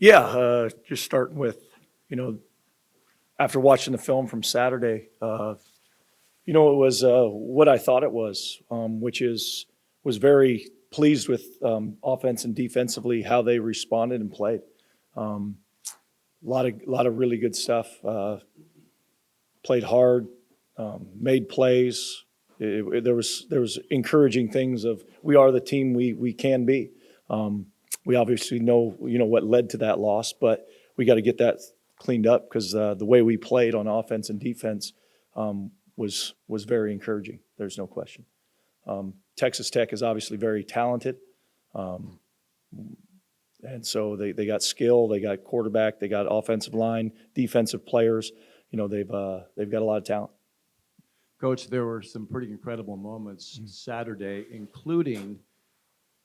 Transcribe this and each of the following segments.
Yeah, just starting with, after watching the film from Saturday, it was what I thought it was, was very pleased with offense and defensively how they responded and played. A lot of really good stuff. Played hard, made plays. There was encouraging things of we are the team we can be. We obviously know what led to that loss, but we got to get that cleaned up because the way we played on offense and defense was very encouraging. There's no question. Texas Tech is obviously very talented, and so they got skill, they got quarterback, they got offensive line, defensive players. They've got a lot of talent. Coach, there were some pretty incredible moments Saturday, including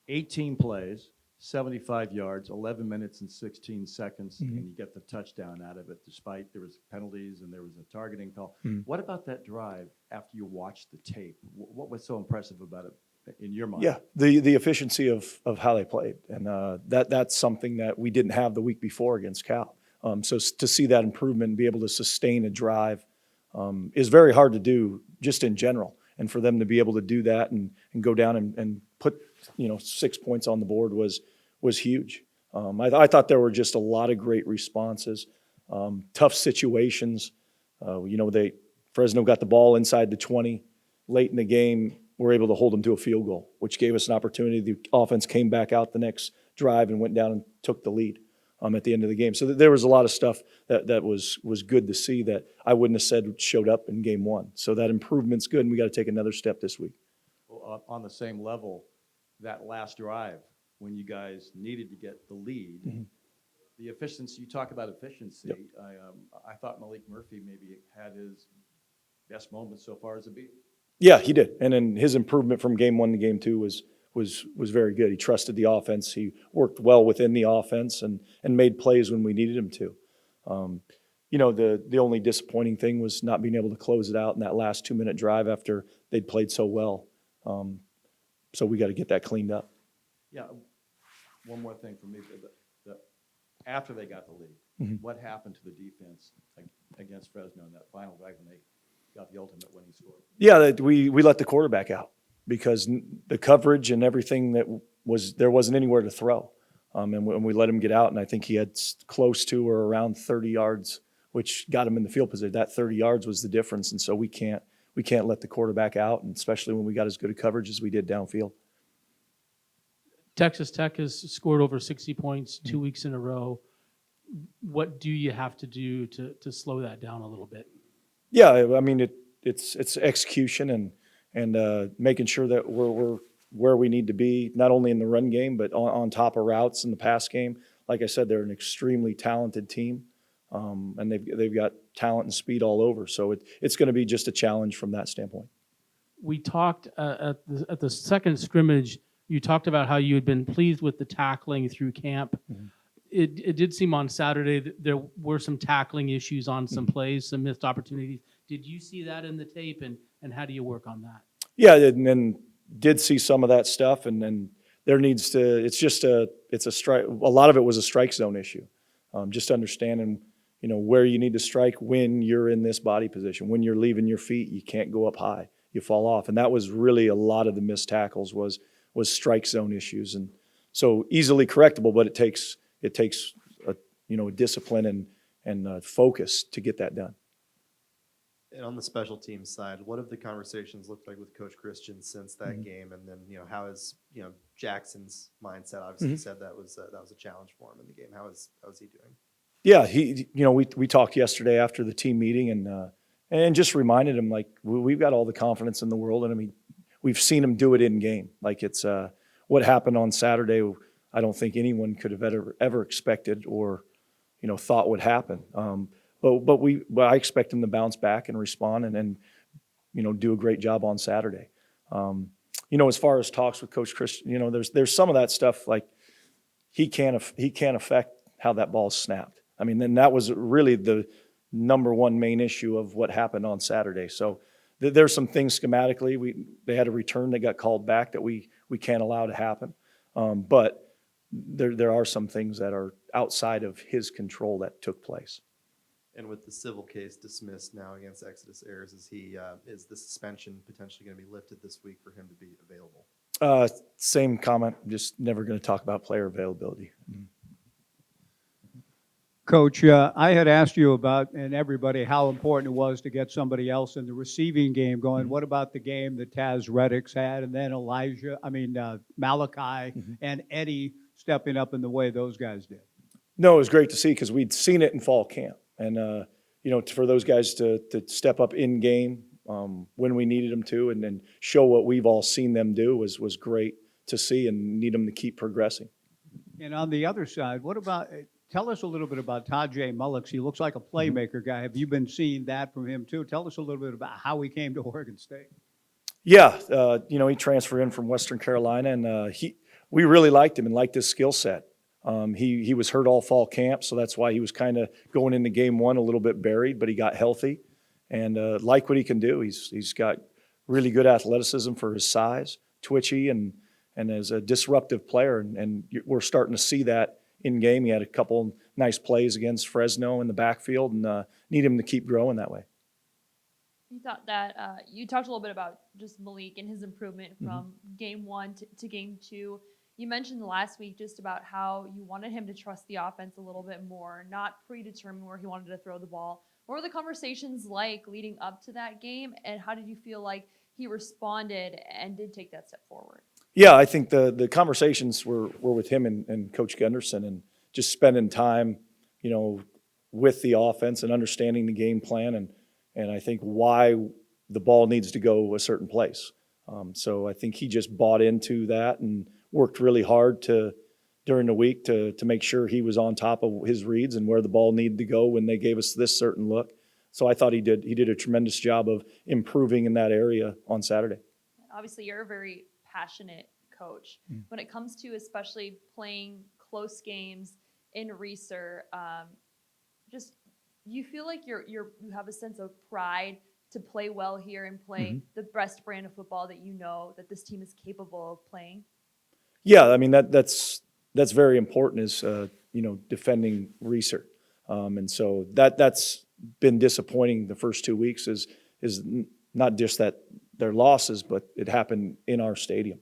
18 plays, 75 yards, 11 minutes and 16 seconds, and you get the touchdown out of it despite there was penalties and there was a targeting call. What about that drive after you watched the tape? What was so impressive about it in your mind? Yeah, the efficiency of how they played, and that's something that we didn't have the week before against Cal. So to see that improvement and be able to sustain a drive is very hard to do just in general. And for them to be able to do that and go down and put 6 points on the board was huge. I thought there were just a lot of great responses, tough situations. Fresno got the ball inside the 20 late in the game. We're able to hold them to a field goal, which gave us an opportunity. The offense came back out the next drive and went down and took the lead at the end of the game. So there was a lot of stuff that was good to see that I wouldn't have said showed up in game one. So that improvement's good, and we got to take another step this week. Well, on the same level, that last drive when you guys needed to get the lead, the efficiency, you talk about efficiency. Yep. I thought Malik Murphy maybe had his best moment so far as a Beaver. Yeah, he did. And then his improvement from game one to game two was very good. He trusted the offense. He worked well within the offense and made plays when we needed him to. The only disappointing thing was not being able to close it out in that last 2-minute drive after they'd played so well. So we got to get that cleaned up. Yeah. One more thing for me. After they got the lead, what happened to the defense against Fresno in that final drive when they got the ultimate winning score? Yeah, we let the quarterback out because the coverage and everything there wasn't anywhere to throw. And we let him get out, and I think he had close to or around 30 yards, which got him in the field position. That 30 yards was the difference, and so we can't let the quarterback out, and especially when we got as good a coverage as we did downfield. Texas Tech has scored over 60 points 2 weeks in a row. What do you have to do to slow that down a little bit? Yeah, I mean it's execution and making sure that we're where we need to be, not only in the run game but on top of routes in the pass game. Like I said, they're an extremely talented team, and they've got talent and speed all over. So it's going to be just a challenge from that standpoint. We talked at the second scrimmage. You talked about how you had been pleased with the tackling through camp. It did seem on Saturday that there were some tackling issues on some plays, some missed opportunities. Did you see that in the tape, and how do you work on that? Yeah, and did see some of that stuff, and then there needs to. It's a strike. A lot of it was a strike zone issue. Just understanding, where you need to strike when you're in this body position. When you're leaving your feet, you can't go up high. You fall off, and that was really a lot of the missed tackles was strike zone issues, and so easily correctable. But it takes a discipline and focus to get that done. And on the special teams side, what have the conversations looked like with Coach Christian since that game? And then, how is Jackson's mindset? Obviously, said that was a challenge for him in the game. How is he doing? Yeah, we talked yesterday after the team meeting and just reminded him we've got all the confidence in the world, and I mean we've seen him do it in game. It's what happened on Saturday. I don't think anyone could have ever expected or thought would happen. But I expect him to bounce back and respond and do a great job on Saturday. As far as talks with Coach Christian, there's some of that stuff he can't affect how that ball's snapped. I mean, then that was really the number one main issue of what happened on Saturday. So there's some things schematically. They had a return that got called back that we can't allow to happen. But there are some things that are outside of his control that took place. And with the civil case dismissed now against Exodus Ayers, is the suspension potentially going to be lifted this week for him to be available? Same comment, just never going to talk about player availability. Coach, I had asked you about, and everybody, how important it was to get somebody else in the receiving game going. What about the game that Taz Reddicks had, and then Malachi and Eddie stepping up in the way those guys did? No, it was great to see because we'd seen it in fall camp. And, for those guys to step up in game when we needed them to and then show what we've all seen them do was great to see and need them to keep progressing. And on the other side, what about tell us a little bit about Tajay Mullix. He looks like a playmaker guy. Have you been seeing that from him too? Tell us a little bit about how he came to Oregon State. Yeah, he transferred in from Western Carolina, and we really liked him and liked his skill set. He was hurt all fall camp, so that's why he was kind of going into game one a little bit buried, but he got healthy and like what he can do. He's got really good athleticism for his size, twitchy, and as a disruptive player, and we're starting to see that in game. He had a couple nice plays against Fresno in the backfield, and need him to keep growing that way. You thought that you talked a little bit about just Malik and his improvement from game one to game two. You mentioned last week just about how you wanted him to trust the offense a little bit more, not predetermine where he wanted to throw the ball. What were the conversations like leading up to that game, and how did you feel like he responded and did take that step forward? Yeah, I think the conversations were with him and Coach Gunderson, and just spending time, with the offense and understanding the game plan and I think why the ball needs to go a certain place. So I think he just bought into that and worked really hard during the week to make sure he was on top of his reads and where the ball needed to go when they gave us this certain look. So I thought he did a tremendous job of improving in that area on Saturday. Obviously, you're a very passionate coach. When it comes to especially playing close games in Reser, just you feel like you have a sense of pride to play well here and play the best brand of football that this team is capable of playing? Yeah, I mean that's very important is defending Reser, and so that's been disappointing the first 2 weeks is not just that they're losses, but it happened in our stadium,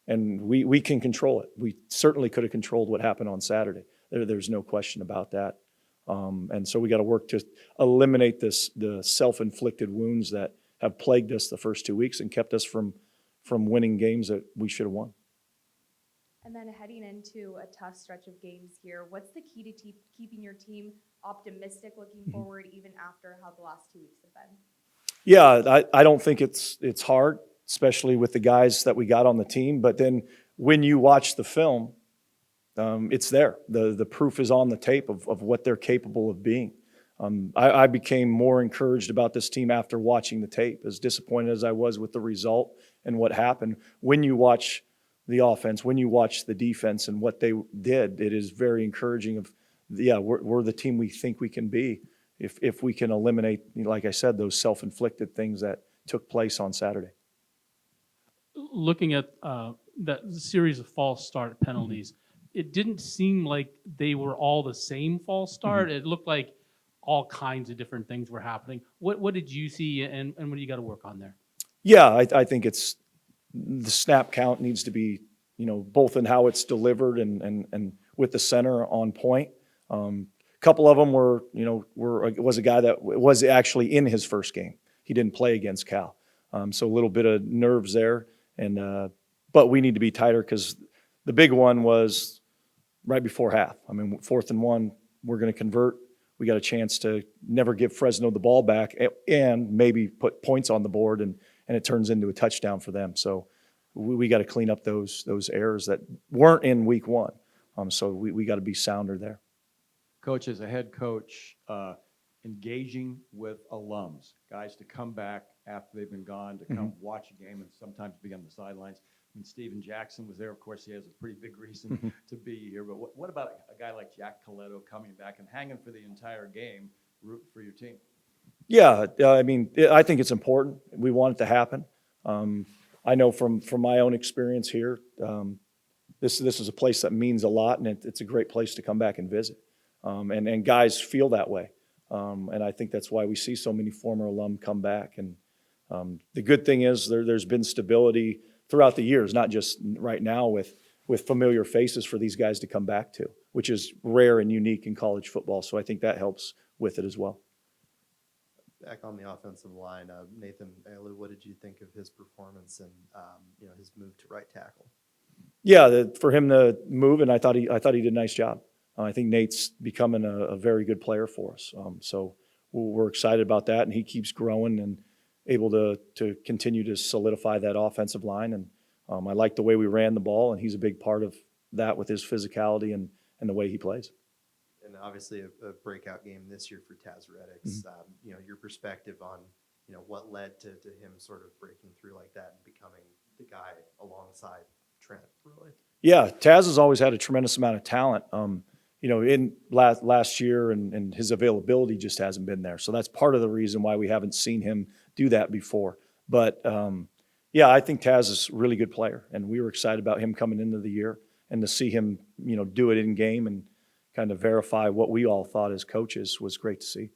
and we can control it. We certainly could have controlled what happened on Saturday. There's no question about that, and so we got to work to eliminate the self-inflicted wounds that have plagued us the first 2 weeks and kept us from winning games that we should have won. And then heading into a tough stretch of games here, what's the key to keeping your team optimistic looking forward, even after how the last 2 weeks have been? Yeah, I don't think it's hard, especially with the guys that we got on the team. But then when you watch the film, it's there. The proof is on the tape of what they're capable of being. I became more encouraged about this team after watching the tape, as disappointed as I was with the result and what happened. When you watch the offense, when you watch the defense and what they did, it is very encouraging we're the team we think we can be if we can eliminate, like I said, those self-inflicted things that took place on Saturday. Looking at that series of false start penalties, it didn't seem like they were all the same false start. It looked like all kinds of different things were happening. What did you see, and what do you got to work on there? Yeah, I think it's the snap count needs to be, both in how it's delivered and with the center on point. Couple of them was a guy that was actually in his first game. He didn't play against Cal, so a little bit of nerves there. But we need to be tighter because the big one was right before half. I mean, 4th and 1, we're going to convert. We got a chance to never give Fresno the ball back and maybe put points on the board, and it turns into a touchdown for them. So we got to clean up those errors that weren't in week one. So we got to be sounder there. Coach, as a head coach, engaging with alums, guys to come back after they've been gone, to come watch a game and sometimes be on the sidelines. I mean, Steven Jackson was there. Of course, he has a pretty big reason to be here. But what about a guy like Jack Coletto coming back and hanging for the entire game, rooting for your team? Yeah, I mean, I think it's important. We want it to happen. I know from my own experience here, this is a place that means a lot, and it's a great place to come back and visit. And guys feel that way. And I think that's why we see so many former alum come back. And the good thing is there's been stability throughout the years, not just right now with familiar faces for these guys to come back to, which is rare and unique in college football. So I think that helps with it as well. Back on the offensive line, Nathan Alou, what did you think of his performance and his move to right tackle? Yeah, for him to move, and I thought he did a nice job. I think Nate's becoming a very good player for us. So we're excited about that, and he keeps growing and able to continue to solidify that offensive line. And I like the way we ran the ball, and he's a big part of that with his physicality and the way he plays. And obviously a breakout game this year for Taz Reddix. Your perspective on what led to him sort of breaking through like that and becoming the guy alongside Trent, really. Yeah, Taz has always had a tremendous amount of talent. In last year and his availability just hasn't been there. So that's part of the reason why we haven't seen him do that before. But I think Taz is a really good player, and we were excited about him coming into the year and to see him, do it in game and kind of verify what we all thought as coaches was great to see.